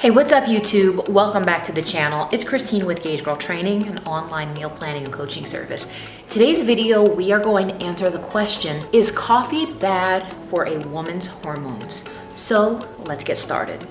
Hey, what's up YouTube? Welcome back to the channel. It's Christine with Gauge Girl Training, an online meal planning and coaching service. Today's video, we are going to answer the question, is coffee bad for a woman's hormones? So let's get started.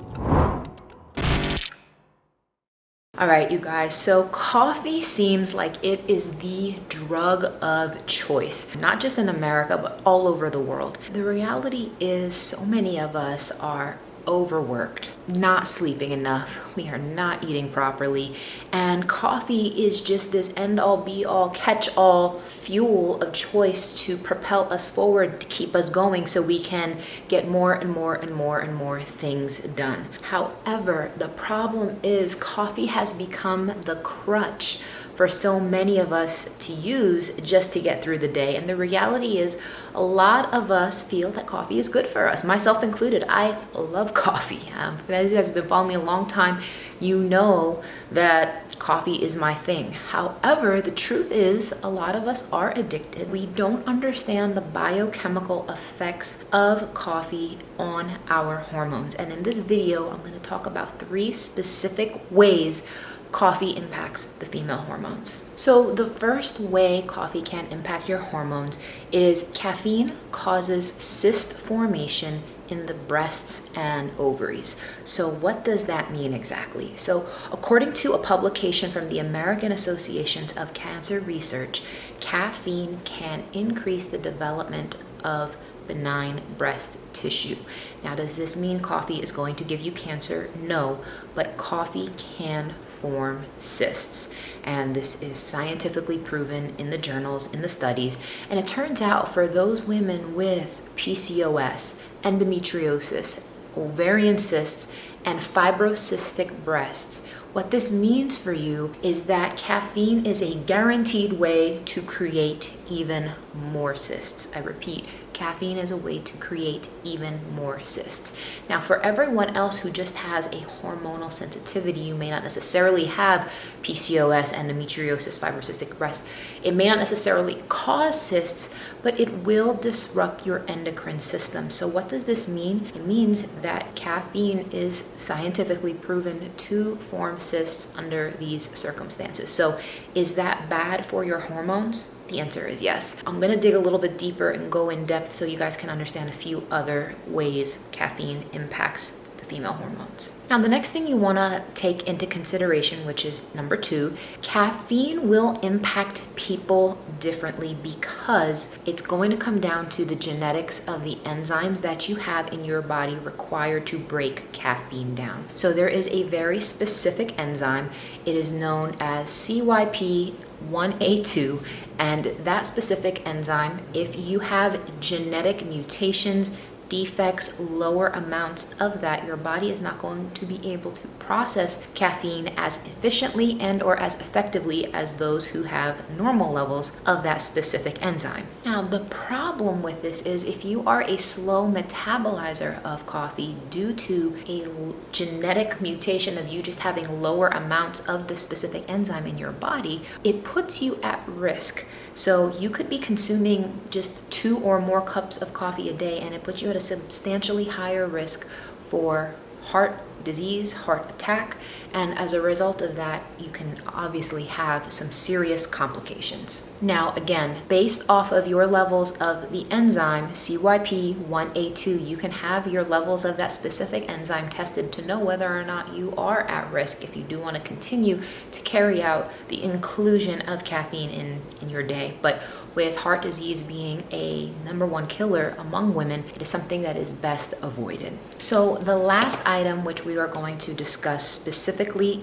All right, you guys, so coffee seems like it is the drug of choice, not just in America, but all over the world. The reality is so many of us are overworked, not sleeping enough, we are not eating properly, and coffee is just this end-all be-all catch-all fuel of choice to propel us forward, to keep us going so we can get more and more and more and more things done. However, the problem is coffee has become the crutch for so many of us to use just to get through the day. And the reality is a lot of us feel that coffee is good for us, myself included. I love coffee. For those of you guys who have been following me a long time, you know that coffee is my thing. However, the truth is a lot of us are addicted. We don't understand the biochemical effects of coffee on our hormones. And in this video, I'm going to talk about 3 specific ways coffee impacts the female hormones. So the first way coffee can impact your hormones is caffeine causes cyst formation in the breasts and ovaries. So what does that mean exactly? So according to a publication from the American Association of Cancer Research, caffeine can increase the development of benign breast tissue. Now, does this mean coffee is going to give you cancer? No, but coffee can form cysts. And this is scientifically proven in the journals, in the studies. And it turns out for those women with PCOS, endometriosis, ovarian cysts, and fibrocystic breasts, what this means for you is that caffeine is a guaranteed way to create even more cysts. I repeat, caffeine is a way to create even more cysts. Now, for everyone else who just has a hormonal sensitivity, you may not necessarily have PCOS, endometriosis, fibrocystic breast. It may not necessarily cause cysts, but it will disrupt your endocrine system. So what does this mean? It means that caffeine is scientifically proven to form cysts under these circumstances. So is that bad for your hormones? The answer is yes. I'm gonna dig a little bit deeper and go in depth so you guys can understand a few other ways caffeine impacts the female hormones. Now, the next thing you wanna take into consideration, which is number 2, caffeine will impact people differently because it's going to come down to the genetics of the enzymes that you have in your body required to break caffeine down. So there is a very specific enzyme. It is known as CYP1A2, and that specific enzyme, if you have genetic mutations, defects, lower amounts of that, your body is not going to be able to process caffeine as efficiently and or as effectively as those who have normal levels of that specific enzyme. Now, the problem with this is if you are a slow metabolizer of coffee due to a genetic mutation of you just having lower amounts of the specific enzyme in your body, it puts you at risk. So you could be consuming just 2 or more cups of coffee a day, and it puts you at a substantially higher risk for heart disease, heart attack, and as a result of that, you can obviously have some serious complications. Now, again, based off of your levels of the enzyme CYP1A2, you can have your levels of that specific enzyme tested to know whether or not you are at risk if you do want to continue to carry out the inclusion of caffeine in your day. But with heart disease being a #1 killer among women, it is something that is best avoided. So the last item which we are going to discuss specifically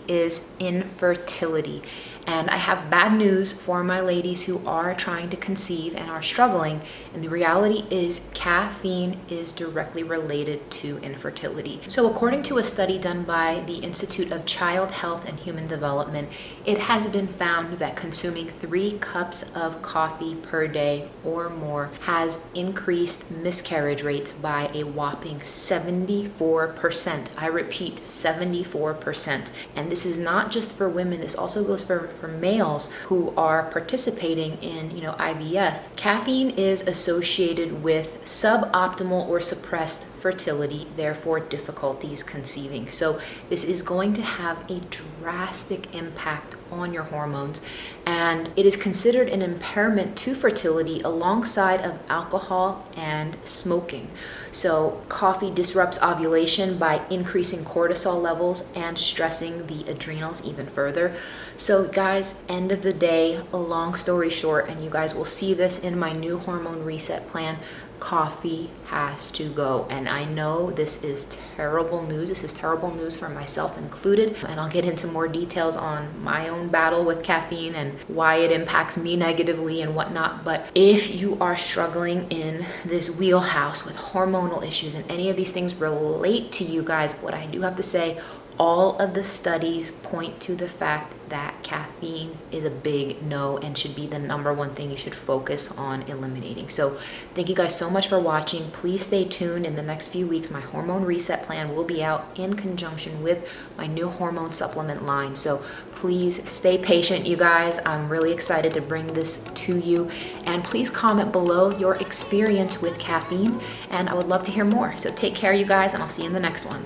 is infertility. And I have bad news for my ladies who are trying to conceive and are struggling. And the reality is caffeine is directly related to infertility. So according to a study done by the Institute of Child Health and Human Development, it has been found that consuming 3 cups of coffee per day or more has increased miscarriage rates by a whopping 74%. I repeat, 74%. And this is not just for women, this also goes for males who are participating in, IVF. Caffeine is associated with suboptimal or suppressed fertility, therefore difficulties conceiving. So this is going to have a drastic impact on your hormones, and it is considered an impairment to fertility alongside of alcohol and smoking. So coffee disrupts ovulation by increasing cortisol levels and stressing the adrenals even further. So guys, end of the day, a long story short, and you guys will see this in my new hormone reset plan, coffee has to go. And I know this is terrible news. This is terrible news for myself included. And I'll get into more details on my own battle with caffeine and why it impacts me negatively and whatnot. But if you are struggling in this wheelhouse with hormonal issues and any of these things relate to you guys, what I do have to say, all of the studies point to the fact that caffeine is a big no and should be the number one thing you should focus on eliminating. So thank you guys so much for watching. Please stay tuned. In the next few weeks, my hormone reset plan will be out in conjunction with my new hormone supplement line. So please stay patient, you guys. I'm really excited to bring this to you. And please comment below your experience with caffeine, and I would love to hear more. So take care, you guys, and I'll see you in the next one.